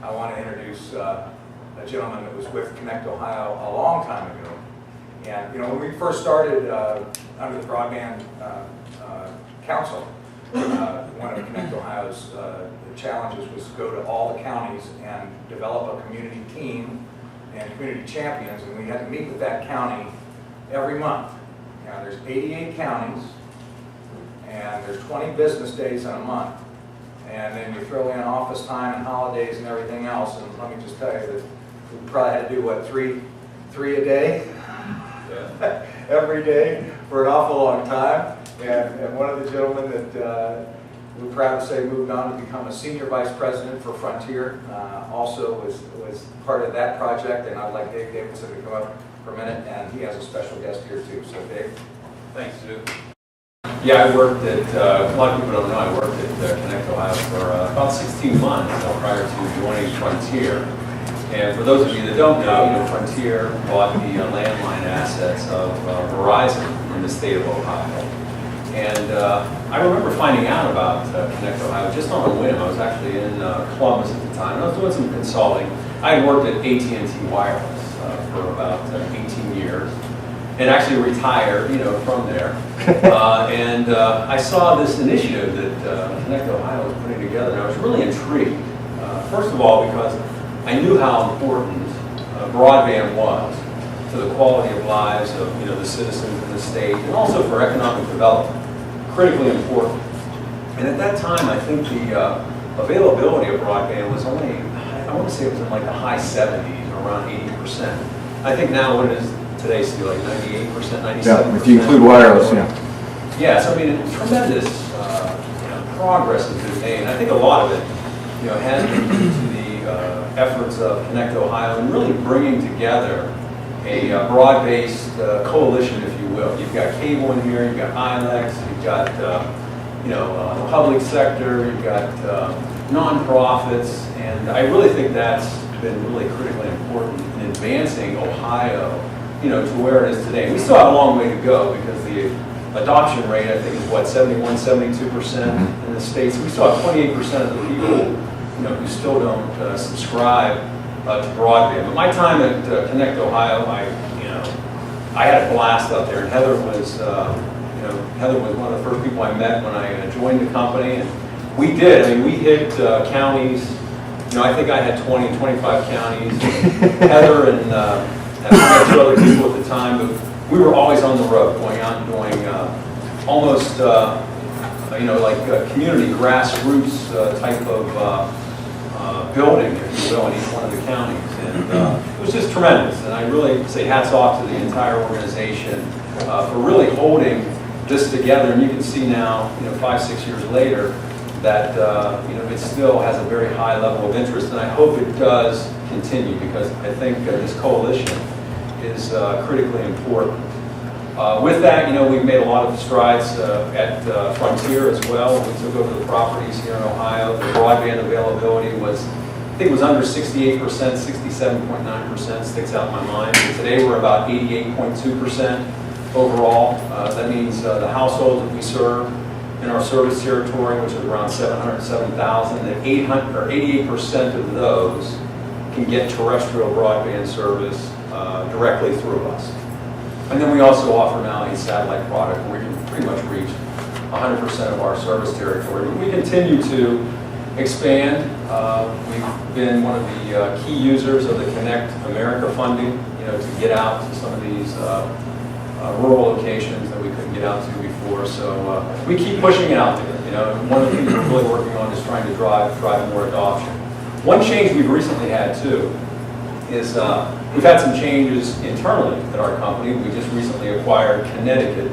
I want to introduce a gentleman that was with Connect Ohio a long time ago. And when we first started under the Broadband Council, one of Connect Ohio's challenges was to go to all the counties and develop a community team and community champions, and we had to meet with that county every month. Now, there's 88 counties, and there's 20 business days in a month. And then you throw in office time and holidays and everything else, and let me just tell you that we probably had to do, what, three a day? Yeah. Every day for an awful long time. And one of the gentlemen that we're proud to say moved on to become a senior vice president for Frontier also was part of that project, and I'd like Dave Davidson to come up for a minute, and he has a special guest here too. So Dave. Thanks, Stu. Yeah, I worked at, a lot of people don't know, I worked at Connect Ohio for about 16 months prior to joining Frontier. And for those of you that don't know, Frontier bought the landline assets of Verizon in the state of Ohio. And I remember finding out about Connect Ohio just on a whim. I was actually in Columbus at the time, and I was doing some consulting. I had worked at AT&T Wireless for about 18 years. And actually retired, from there. And I saw this initiative that Connect Ohio was putting together, and I was really intrigued. First of all, because I knew how important broadband was to the quality of lives of the citizens in the state, and also for economic development. Critically important. And at that time, I think the availability of broadband was only, I want to say it was in like the high 70s, or around 80%. I think now what it is today, still like 98%, 97%. Yeah, if you include wireless, yeah. Yeah, so I mean, tremendous progress has been made. And I think a lot of it, has been due to the efforts of Connect Ohio and really bringing together a broad-based coalition, if you will. You've got cable in here, you've got ILEX, you've got the public sector, you've got nonprofits, and I really think that's been really critically important in advancing Ohio to where it is today. We still have a long way to go because the adoption rate, I think, is what, 71, 72% in the states. We still have 28% of the people, who still don't subscribe to broadband. But my time at Connect Ohio, I had a blast out there. And Heather was, Heather was one of the first people I met when I joined the company, and we did. I mean, we hit counties. I think I had 20, 25 counties. Heather and had two other people at the time, but we were always on the road, going out and doing almost, like community grassroots type of building, if you will, in each one of the counties. And it was just tremendous. And I really say hats off to the entire organization for really holding this together. And you can see now, 5, 6 years later, that it still has a very high level of interest. And I hope it does continue, because I think this coalition is critically important. With that, we've made a lot of strides at Frontier as well. We took over the properties here in Ohio. The broadband availability was, I think it was under 68%, 67.9% sticks out in my mind. And today we're about 88.2% overall. That means the households that we serve in our service territory, which is around 707,000, that 88% of those can get terrestrial broadband service directly through us. And then we also offer now a satellite product where we can pretty much reach 100% of our service territory. We continue to expand. We've been one of the key users of the Connect America funding, to get out to some of these rural locations that we couldn't get out to before. So we keep pushing it out there. One of the things we're really working on is trying to drive more adoption. One change we've recently had too is we've had some changes internally at our company. We just recently acquired Connecticut,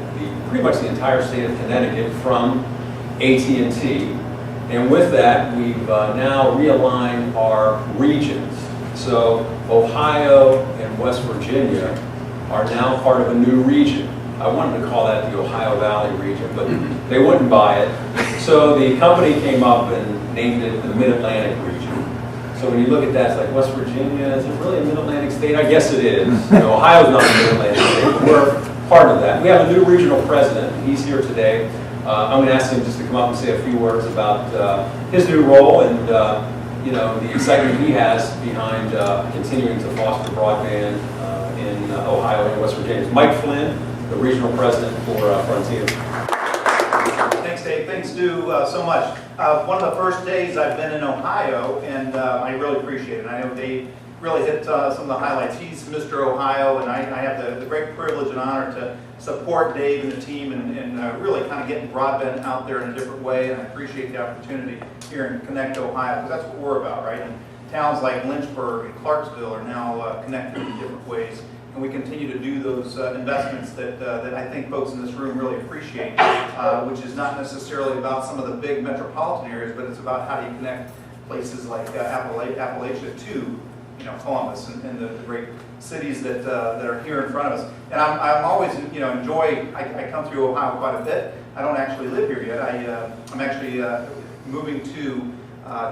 pretty much the entire state of Connecticut, from AT&T. And with that, we've now realigned our regions. So Ohio and West Virginia are now part of a new region. I wanted to call that the Ohio Valley region, but they wouldn't buy it. So the company came up and named it the Mid-Atlantic region. So when you look at that, it's like, West Virginia, is it really a Mid-Atlantic state? I guess it is. Ohio's not a Mid-Atlantic state, but we're part of that. We have a new regional president. He's here today. I'm going to ask him just to come up and say a few words about his new role and you know, the excitement he has behind continuing to foster broadband in Ohio and West Virginia. Mike Flynn, the regional president for Frontier. Thanks, Dave. Thanks, Stu, so much. One of the first days I've been in Ohio, and I really appreciate it. I know Dave really hit some of the highlights. He's Mr. Ohio, and I have the great privilege and honor to support Dave and the team and really kind of getting broadband out there in a different way, and I appreciate the opportunity here in Connect Ohio, because that's what we're about, right? And towns like Lynchburg and Clarksville are now connected in different ways, and we continue to do those investments that I think folks in this room really appreciate, which is not necessarily about some of the big metropolitan areas, but it's about how do you connect places like Appalachia to Columbus and the great cities that are here in front of us. And I'm always, enjoy, I come through Ohio quite a bit. I don't actually live here yet. I'm actually moving to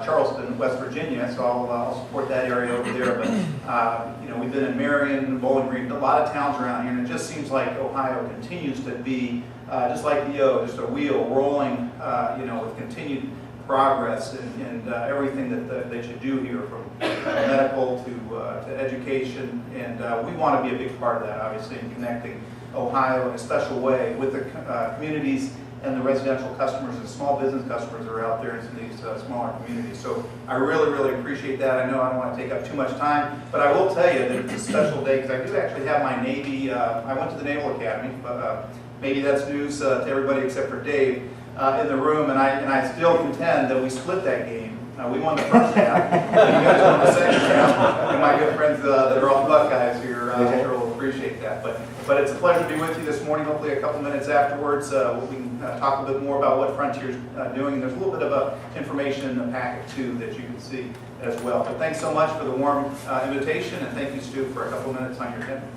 Charleston, West Virginia, so I'll support that area over there. But, we've been in Marion, Bowling Green, a lot of towns around here, and it just seems like Ohio continues to be, just like the O, just a wheel rolling, with continued progress and everything that you do here, from medical to education, and we want to be a big part of that, obviously, in connecting Ohio in a special way with the communities and the residential customers and small business customers that are out there in some of these smaller communities. So I really, really appreciate that. I know I don't want to take up too much time, but I will tell you that it's a special day because I do actually have my Navy, I went to the Naval Academy, but maybe that's news to everybody except for Dave in the room, and I still contend that we split that game. We won the first half, and you guys won the second half, and my good friends that are all Buckeyes here sure will appreciate that. But it's a pleasure to be with you this morning. Hopefully a couple minutes afterwards we can talk a bit more about what Frontier's doing. There's a little bit of information in the packet too that you can see as well. But thanks so much for the warm invitation, and thank you, Stu, for a couple minutes on your agenda.